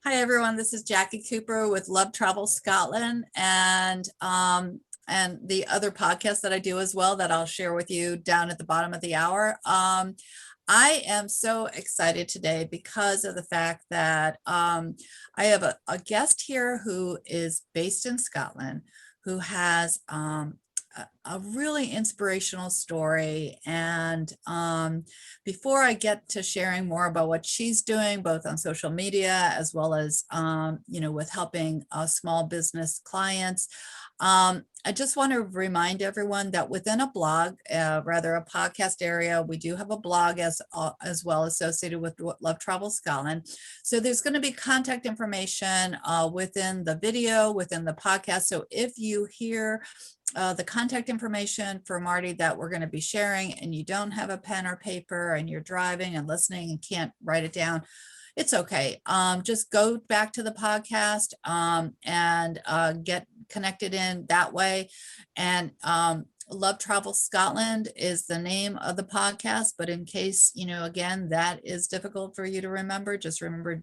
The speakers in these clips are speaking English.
Hi everyone, this is Jackie Cooper with Love Travel Scotland and the other podcast that I do as well that I'll share with you down at the bottom of the hour. I am so excited today because of the fact that I have a guest here who is based in Scotland who has a really inspirational story. And before I get to sharing more about what she's doing, both on social media as well as, with helping small business clients, I just want to remind everyone that within a blog, rather a podcast area, we do have a blog as well associated with Love Travel Scotland. So there's going to be contact information within the video, within the podcast. So if you hear the contact information for Marty that we're going to be sharing and you don't have a pen or paper and you're driving and listening and can't write it down, it's okay. Just go back to the podcast and get connected in that way. And Love Travel Scotland is the name of the podcast, but in case, again, that is difficult for you to remember, just remember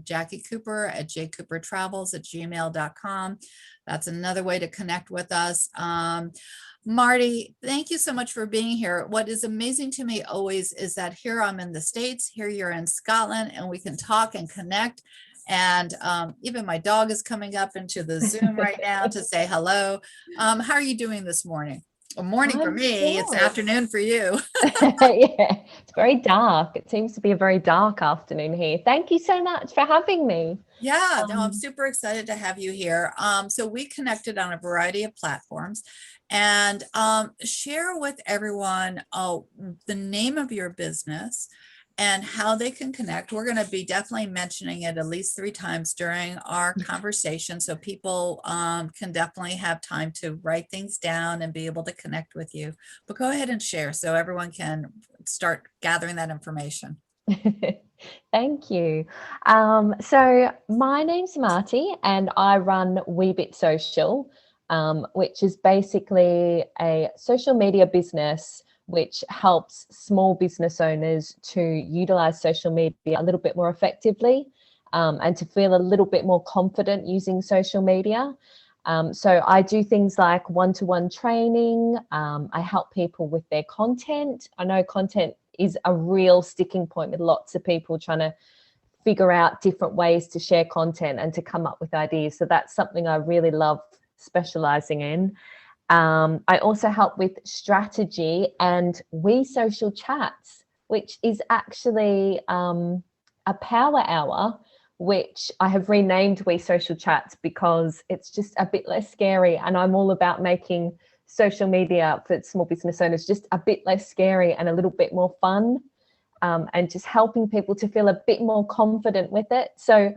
Jackie Cooper at jcoopertravels@gmail.com. That's another way to connect with us. Marty, thank you so much for being here. What is amazing to me always is that here I'm in the States, here you're in Scotland, and we can talk and connect. And even my dog is coming up into the Zoom right now to say hello. How are you doing this morning? Well, morning for me, it's afternoon for you. Yeah, it's very dark. It seems to be a very dark afternoon here. Thank you so much for having me. Yeah, no, I'm super excited to have you here. So we connected on a variety of platforms and share with everyone the name of your business and how they can connect. We're going to be definitely mentioning it at least 3 times during our conversation. So people can definitely have time to write things down and be able to connect with you. But go ahead and share so everyone can start gathering that information. Thank you. So my name's Marty and I run Weebit Social, which is basically a social media business which helps small business owners to utilize social media a little bit more effectively and to feel a little bit more confident using social media. So I do things like one-to-one training. I help people with their content. I know content is a real sticking point with lots of people trying to figure out different ways to share content and to come up with ideas. So that's something I really love specializing in. I also help with strategy and We Social Chats, which is actually a power hour, which I have renamed We Social Chats because it's just a bit less scary. And I'm all about making social media for small business owners just a bit less scary and a little bit more fun, and just helping people to feel a bit more confident with it. So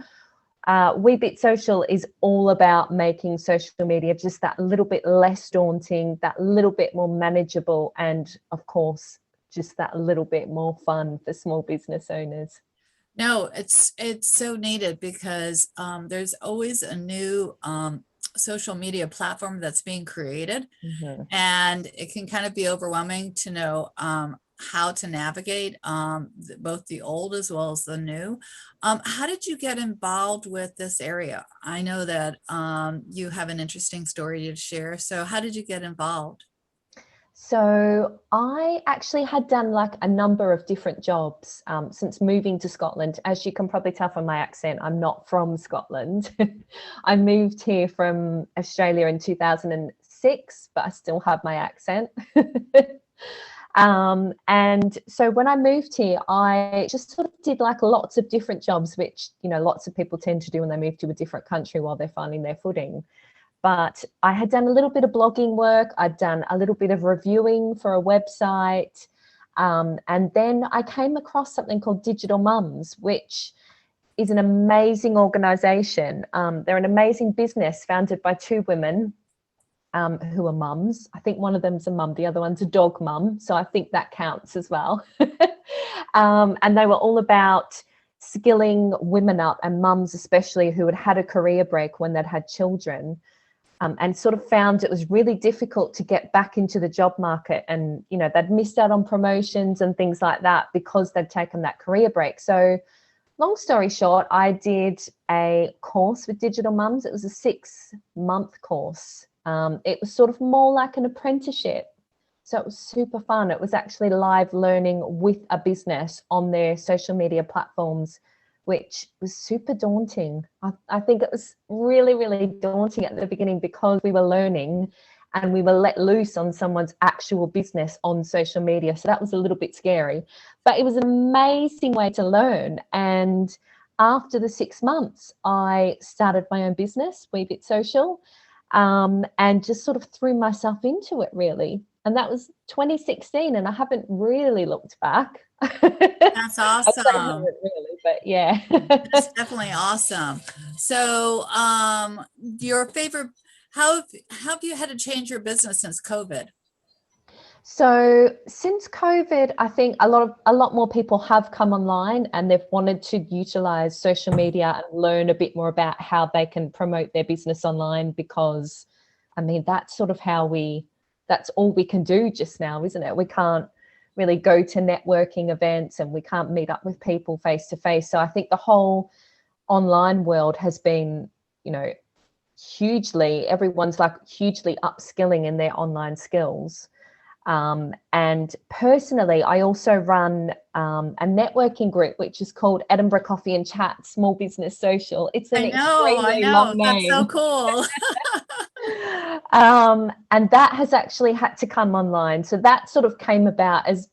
Weebit Social is all about making social media just that little bit less daunting, that little bit more manageable, and of course, just that little bit more fun for small business owners. No, it's so needed because there's always a new social media platform that's being created, and it can kind of be overwhelming to know how to navigate both the old as well as the new. How did you get involved with this area? I know that you have an interesting story to share. So how did you get involved? So I actually had done like a number of different jobs since moving to Scotland. As you can probably tell from my accent, I'm not from Scotland. I moved here from Australia in 2006, but I still have my accent. And so when I moved here, I just sort of did like lots of different jobs, which, lots of people tend to do when they move to a different country while they're finding their footing. But I had done a little bit of blogging work. I'd done a little bit of reviewing for a website. And then I came across something called Digital Mums, which is an amazing organization. They're an amazing business founded by 2 women who are mums. I think one of them's a mum, the other one's a dog mum. So I think that counts as well. And they were all about skilling women up, and mums especially, who had had a career break when they'd had children. And sort of found it was really difficult to get back into the job market, and they'd missed out on promotions and things like that because they'd taken that career break. So long story short, I did a course with Digital Mums. It was a 6-month course. It was sort of more like an apprenticeship. So it was super fun. It was actually live learning with a business on their social media platforms, which was super daunting. I think it was really, really daunting at the beginning because we were learning and we were let loose on someone's actual business on social media. So that was a little bit scary, but it was an amazing way to learn. And after the 6 months, I started my own business, Weebit Social, and just sort of threw myself into it, really. And that was 2016, and I haven't really looked back. That's I awesome. haven't really, but yeah. That's definitely awesome. So, your favorite, how have you had to change your business since COVID? So since COVID, I think a lot more people have come online and they've wanted to utilize social media and learn a bit more about how they can promote their business online, because I mean that's sort of that's all we can do just now, isn't it? We can't really go to networking events and we can't meet up with people face to face. So I think the whole online world has been, you know, everyone's like hugely upskilling in their online skills. And personally, I also run a networking group, which is called Edinburgh Coffee and Chat Small Business Social. It's an I extremely long know. That's so name. cool. And that has actually had to come online. So that sort of came about as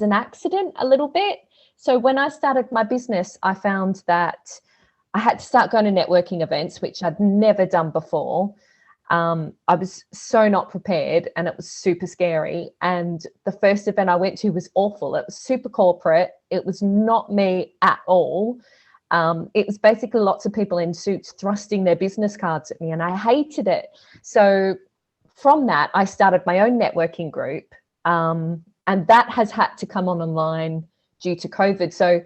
an accident a little bit. So when I started my business, I found that I had to start going to networking events, which I'd never done before. I was so not prepared and it was super scary. And the first event I went to was awful. It was super corporate. It was not me at all. It was basically lots of people in suits thrusting their business cards at me, and I hated it. So from that, I started my own networking group, and that has had to come on online due to COVID. So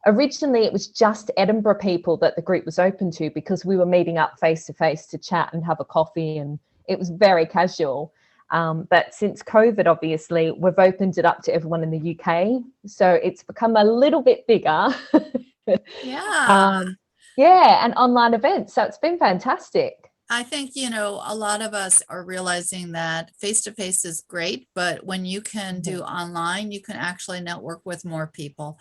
originally it was just Edinburgh people that the group was open to, because we were meeting up face to face to chat and have a coffee, and it was very casual. But since COVID, obviously, we've opened it up to everyone in the UK. So it's become a little bit bigger. Yeah. um, yeah, and online events. So it's been fantastic. I think, a lot of us are realizing that face to face is great, but when you can do online, you can actually network with more people.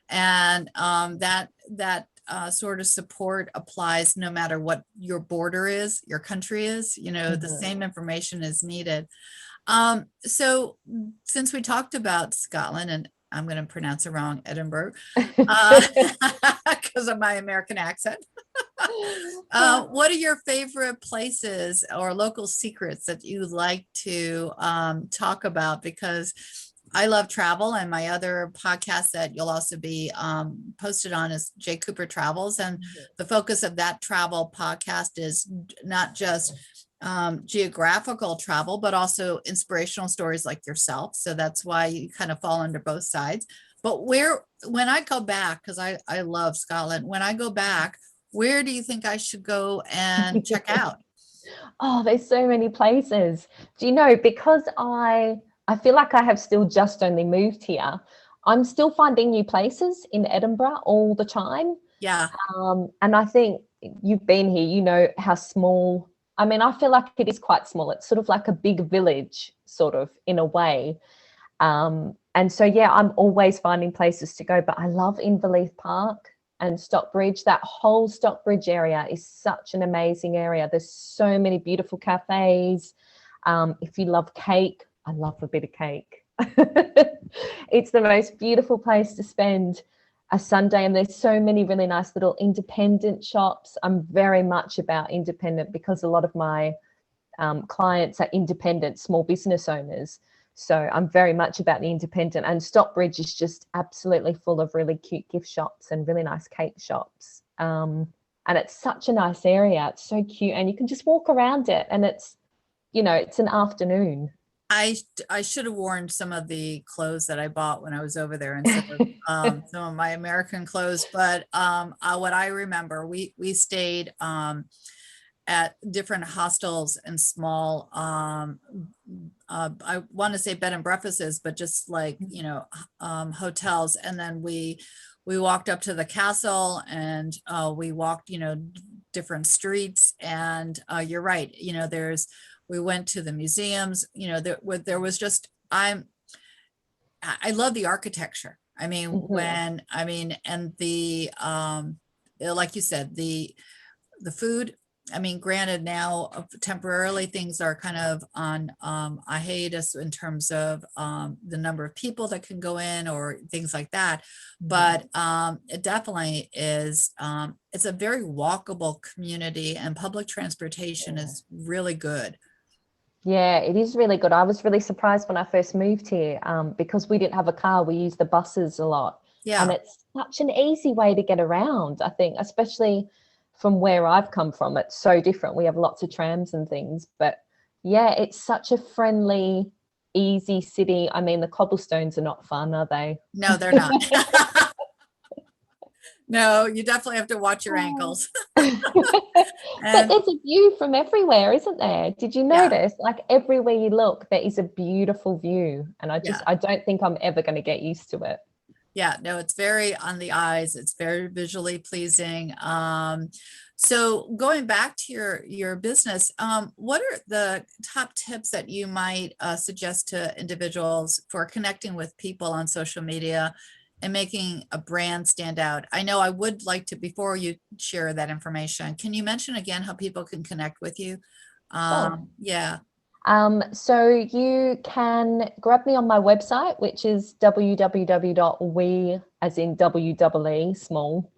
And that sort of support applies no matter what your border is, your country is, the same information is needed. So since we talked about Scotland, and I'm going to pronounce it wrong, Edinburgh, because of my American accent. What are your favorite places or local secrets that you like to talk about? Because I love travel, and my other podcast that you'll also be posted on is Jay Cooper Travels. And the focus of that travel podcast is not just geographical travel, but also inspirational stories like yourself. So that's why you kind of fall under both sides. But when I go back, because I love Scotland, when I go back, where do you think I should go and check out? Oh, there's so many places. Do you know, because I feel like I have still just only moved here, I'm still finding new places in Edinburgh all the time. Yeah. And I think you've been here, you know how small, I mean, I feel like it is quite small. It's sort of like a big village, sort of, in a way. And so, yeah, I'm always finding places to go, but I love Inverleith Park and Stockbridge. That whole Stockbridge area is such an amazing area. There's so many beautiful cafes. If you love cake, I love a bit of cake. It's the most beautiful place to spend a Sunday, and there's so many really nice little independent shops. I'm very much about independent because a lot of my clients are independent small business owners. So I'm very much about the independent, and Stockbridge is just absolutely full of really cute gift shops and really nice cake shops. And it's such a nice area. It's so cute, and you can just walk around it, and it's an afternoon. I should have worn some of the clothes that I bought when I was over there instead of some of my American clothes. But what I remember, we stayed at different hostels and small I want to say bed and breakfasts, but just like hotels. And then we we walked up to the castle and we walked, different streets. And you're right, we went to the museums, there was just, I love the architecture. I mean, Mhm. and the, like you said, the food. I mean, granted now temporarily things are kind of on a hiatus in terms of the number of people that can go in or things like that. Mhm. But it definitely is, it's a very walkable community and public transportation Yeah. is really good. Yeah, it is really good. I was really surprised when I first moved here, because we didn't have a car. We used the buses a lot, and Yeah. it's such an easy way to get around. I think, especially from where I've come from, it's so different. We have lots of trams and things, but yeah, it's such a friendly, easy city. I mean, the cobblestones are not fun, are they? No, they're not. No, you definitely have to watch your Oh. ankles. But And there's a view from everywhere, isn't there? Did you yeah, notice? Like everywhere you look, there is a beautiful view. And yeah. I don't think I'm ever going to get used to it. Yeah, no, it's very on the eyes. It's very visually pleasing. So going back to your business, what are the top tips that you might suggest to individuals for connecting with people on social media and making a brand stand out? I know I would like to, before you share that information, can you mention again how people can connect with you? Sure. Yeah. So you can grab me on my website, which is www.we, as in WEE, small,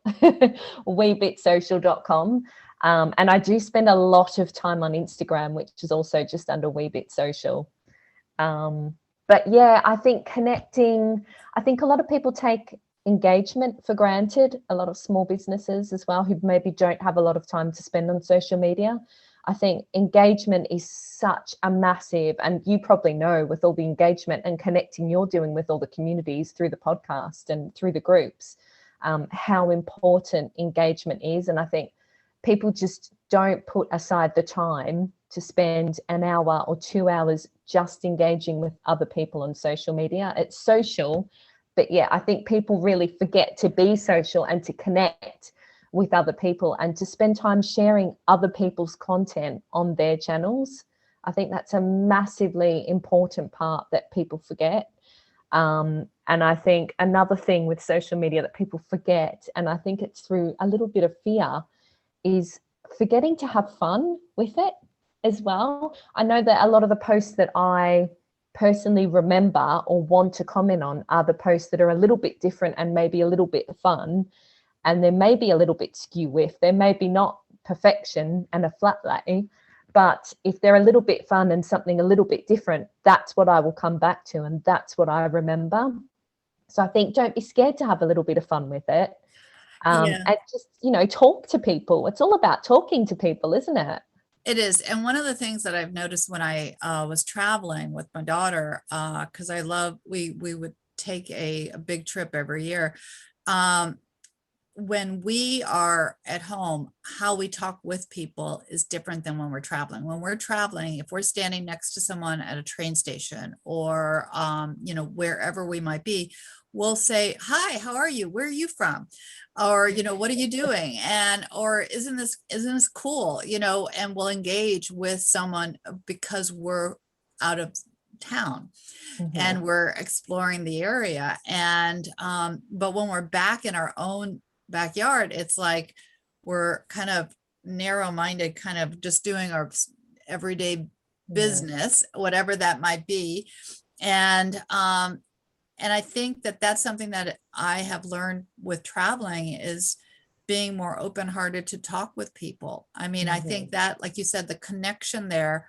weebitsocial.com. And I do spend a lot of time on Instagram, which is also just under Weebitsocial. But yeah, I think connecting, I think a lot of people take engagement for granted, a lot of small businesses as well, who maybe don't have a lot of time to spend on social media. I think engagement is such a massive, and you probably know with all the engagement and connecting you're doing with all the communities through the podcast and through the groups, how important engagement is. And I think people just don't put aside the time to spend an hour or 2 hours just engaging with other people on social media. It's social, but yeah, I think people really forget to be social and to connect with other people and to spend time sharing other people's content on their channels. I think that's a massively important part that people forget. And I think another thing with social media that people forget, and I think it's through a little bit of fear, is forgetting to have fun with it as well. I know that a lot of the posts that I personally remember or want to comment on are the posts that are a little bit different and maybe a little bit fun, and there may be a little bit skew with, there may be not perfection and a flat lay, but if they're a little bit fun and something a little bit different, that's what I will come back to and that's what I remember. So I think don't be scared to have a little bit of fun with it, Yeah. and just, talk to people. It's all about talking to people, isn't it? It is. And one of the things that I've noticed when I was traveling with my daughter, because we would take a big trip every year. Um, when we are at home, how we talk with people is different than when we're traveling. When we're traveling, if we're standing next to someone at a train station or, wherever we might be, we'll say, "Hi, how are you? Where are you from?" Or, "What are you doing?" And, or isn't this cool? And we'll engage with someone because we're out of town Mhm. and we're exploring the area. And but when we're back in our own backyard, it's like we're kind of narrow-minded, kind of just doing our everyday Yeah. business, whatever that might be. And I think that that's something that I have learned with traveling is being more open-hearted to talk with people. I mean, I think Mhm. that, like you said, the connection there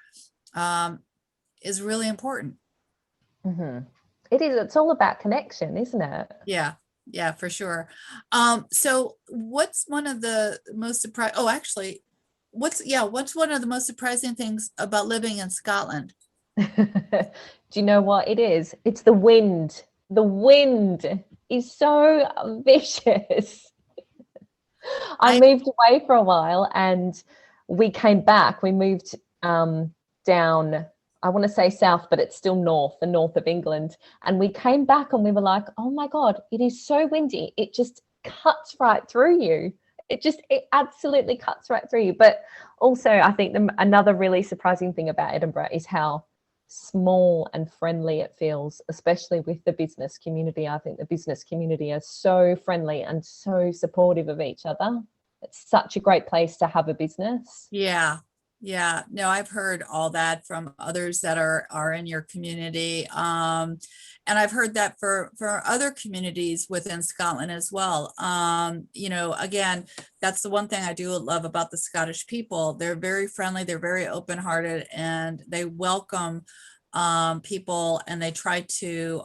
um, is really important. Mhm. It is. It's all about connection, isn't it? Yeah, yeah, for sure. So what's one of the most surprising, oh, actually, what's one of the most surprising things about living in Scotland? Do you know what it is? It's the wind. The wind is so vicious. I I, moved away for a while and we came back. We moved down, I want to say south, but it's still north, the north of England. And we came back and we were like, oh my God, it is so windy. It just cuts right through you. It absolutely cuts right through you. But also, I think another really surprising thing about Edinburgh is how small and friendly it feels, especially with the business community. I think the business community are so friendly and so supportive of each other. It's such a great place to have a business. Yeah. Yeah. No, I've heard all that from others that are in your community. And I've heard that for other communities within Scotland as well. Again, that's the one thing I do love about the Scottish people. They're very friendly, they're very open-hearted, and they welcome people, and they try to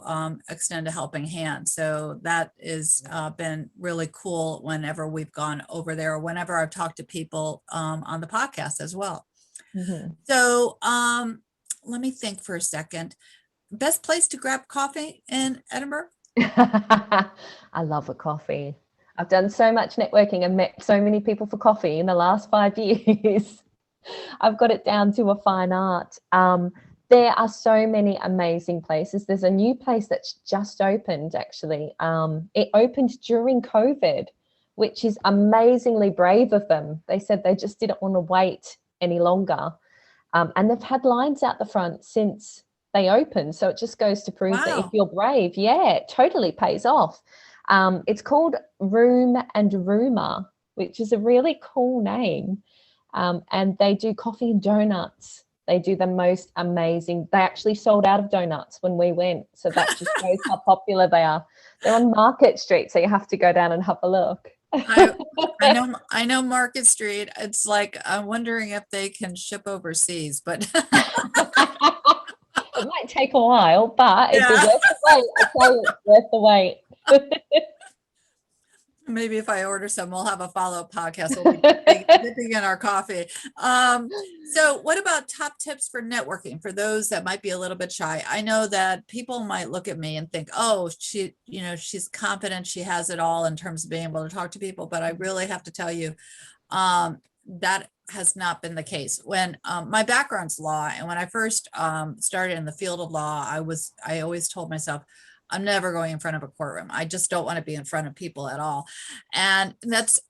extend a helping hand. So that is been really cool whenever we've gone over there, or whenever I've talked to people on the podcast as well. Mm-hmm. So let me think for a second. Best place to grab coffee in Edinburgh? I love a coffee. I've done so much networking and met so many people for coffee in the last 5 years. I've got it down to a fine art. There are so many amazing places. There's a new place that's just opened, actually. It opened during COVID, which is amazingly brave of them. They said they just didn't want to wait any longer. And they've had lines out the front since they opened. So it just goes to prove that if Wow. you're brave, yeah, it totally pays off. It's called Room and Rumour, which is a really cool name. And they do coffee and donuts. They do the most amazing. They actually sold out of donuts when we went. So that just shows how popular they are. They're on Market Street, so you have to go down and have a look. I know Market Street. It's like I'm wondering if they can ship overseas, but It might take a while, but it'd be yeah. worth the wait. I tell you, it's worth the wait. Maybe if I order some, we'll have a follow-up podcast. We'll be dipping in our coffee. So what about top tips for networking for those that might be a little bit shy? I know that people might look at me and think, oh, she's confident, she has it all in terms of being able to talk to people, but I really have to tell you, that has not been the case. When my background's law, and when I first started in the field of law, I always told myself, I'm never going in front of a courtroom. I just don't want to be in front of people at all. And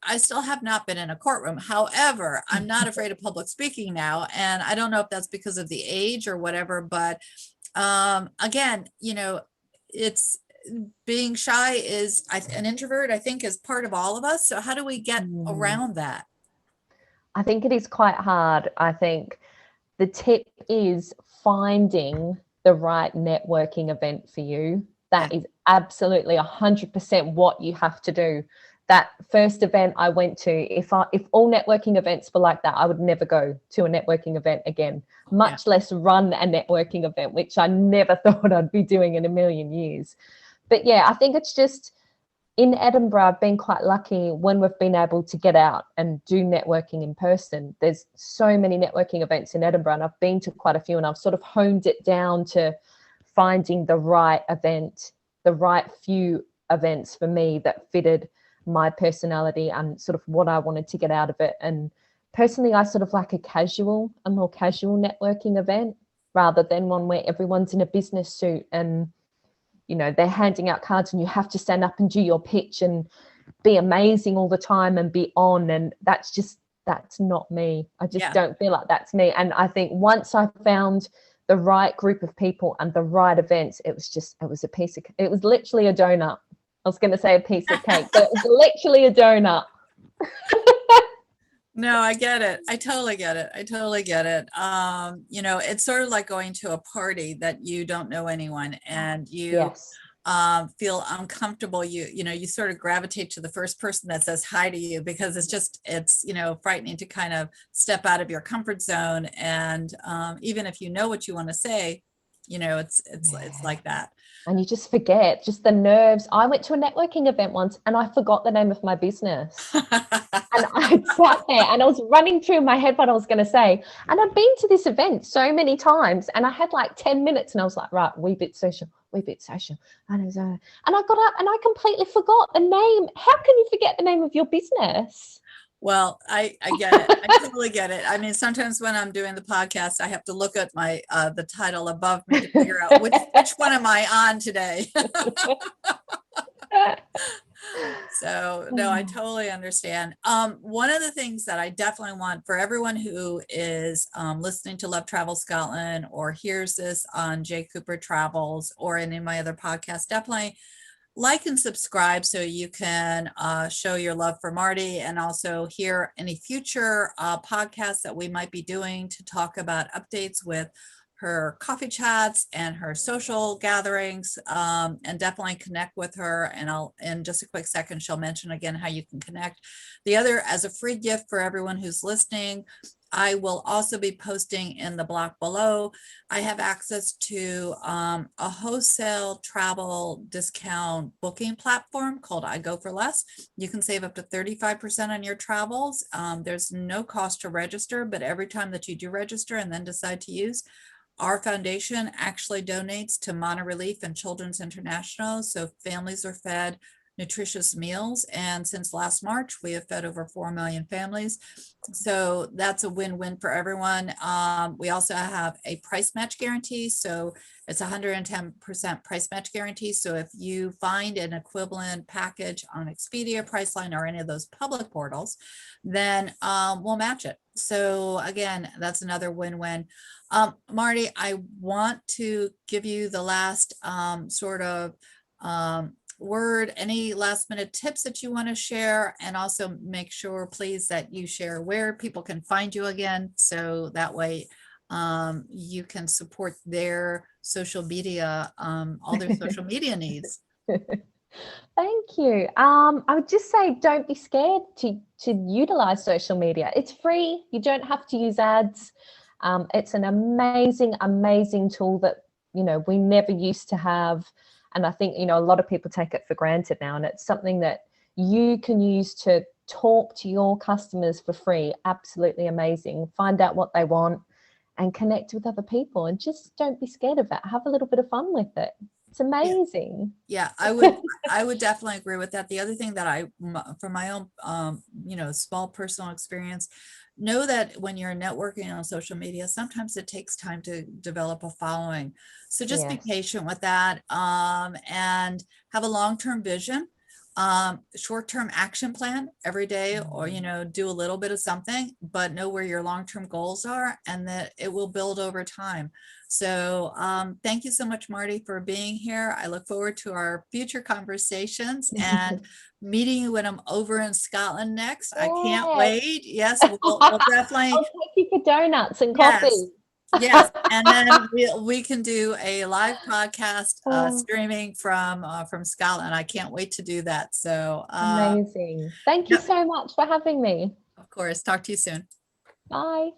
I still have not been in a courtroom. However, I'm not afraid of public speaking now. And I don't know if that's because of the age or whatever, but again, it's being shy is an introvert, I think, is part of all of us. So how do we get around that? I think it is quite hard. I think the tip is finding the right networking event for you. That is absolutely 100% what you have to do. That first event I went to, if all networking events were like that, I would never go to a networking event again, much less run a networking event, which I never thought I'd be doing in a million years. But yeah, I think it's just, in Edinburgh, I've been quite lucky when we've been able to get out and do networking in person. There's so many networking events in Edinburgh, and I've been to quite a few, and I've sort of honed it down to finding the right event, the right few events for me that fitted my personality and sort of what I wanted to get out of it. And personally, I sort of like a more casual networking event rather than one where everyone's in a business suit and they're handing out cards and you have to stand up and do your pitch and be amazing all the time and be on. And that's not me. I just don't feel like that's me. And I think once I found the right group of people and the right events, it was literally a donut. I was going to say a piece of cake, but it was literally a donut. No, I get it. I totally get it. It's sort of like going to a party that you don't know anyone and you Yes. feel uncomfortable. You sort of gravitate to the first person that says hi to you because it's frightening to kind of step out of your comfort zone. And even if you know what you want to say, it's like that. And you just forget, just the nerves. I went to a networking event once and I forgot the name of my business. And I sat there and I was running through my head what I was going to say. And I've been to this event so many times and I had like 10 minutes and I was like, right, wee bit social. And I got up and I completely forgot the name. How can you forget the name of your business? Well, I get it. I totally get it. I mean, sometimes when I'm doing the podcast, I have to look at the title above me to figure out which one am I on today. So no, I totally understand. One of the things that I definitely want for everyone who is listening to Love Travel Scotland or hears this on Jay Cooper Travels or any of my other podcasts, definitely like and subscribe so you can show your love for Marty and also hear any future podcasts that we might be doing to talk about updates with her coffee chats and her social gatherings, and definitely connect with her. And I'll, in just a quick second, she'll mention again how you can connect. The other, as a free gift for everyone who's listening, I will also be posting in the block below. I have access to a wholesale travel discount booking platform called I Go for Less. You can save up to 35% on your travels. There's no cost to register, but every time that you do register and then decide to use, our foundation actually donates to Mana Relief and Children's International, so families are fed nutritious meals. And since last March, we have fed over 4 million families. So that's a win-win for everyone. We also have a price match guarantee. So it's 110% price match guarantee. So if you find an equivalent package on Expedia, Priceline, or any of those public portals, then we'll match it. So again, that's another win-win. Marty, I want to give you the last sort of word, any last minute tips that you want to share, and also make sure, please, that you share where people can find you again. So that way you can support their social media, all their social media needs. Thank you. I would just say don't be scared to utilize social media. It's free. You don't have to use ads. It's an amazing, amazing tool that, you know, we never used to have. And I think, you know, a lot of people take it for granted now. And it's something that you can use to talk to your customers for free. Absolutely amazing. Find out what they want and connect with other people. And just don't be scared of it. Have a little bit of fun with it. It's amazing. Yeah, I would definitely agree with that. The other thing that from my own, you know, small personal experience, know that when you're networking on social media, sometimes it takes time to develop a following. So just be Yes. patient with that, and have a long-term vision, short-term action plan every day, or, you know, do a little bit of something, but know where your long-term goals are and that it will build over time. So thank you so much, Marty, for being here. I look forward to our future conversations and meeting you when I'm over in Scotland next. I can't Yes. wait. Yes, we'll definitely. I'll take you for donuts and Yes. coffee. Yes, and then we can do a live podcast Oh, streaming from Scotland. I can't wait to do that. So amazing. Thank you yep, so much for having me. of course. Talk to you soon. Bye.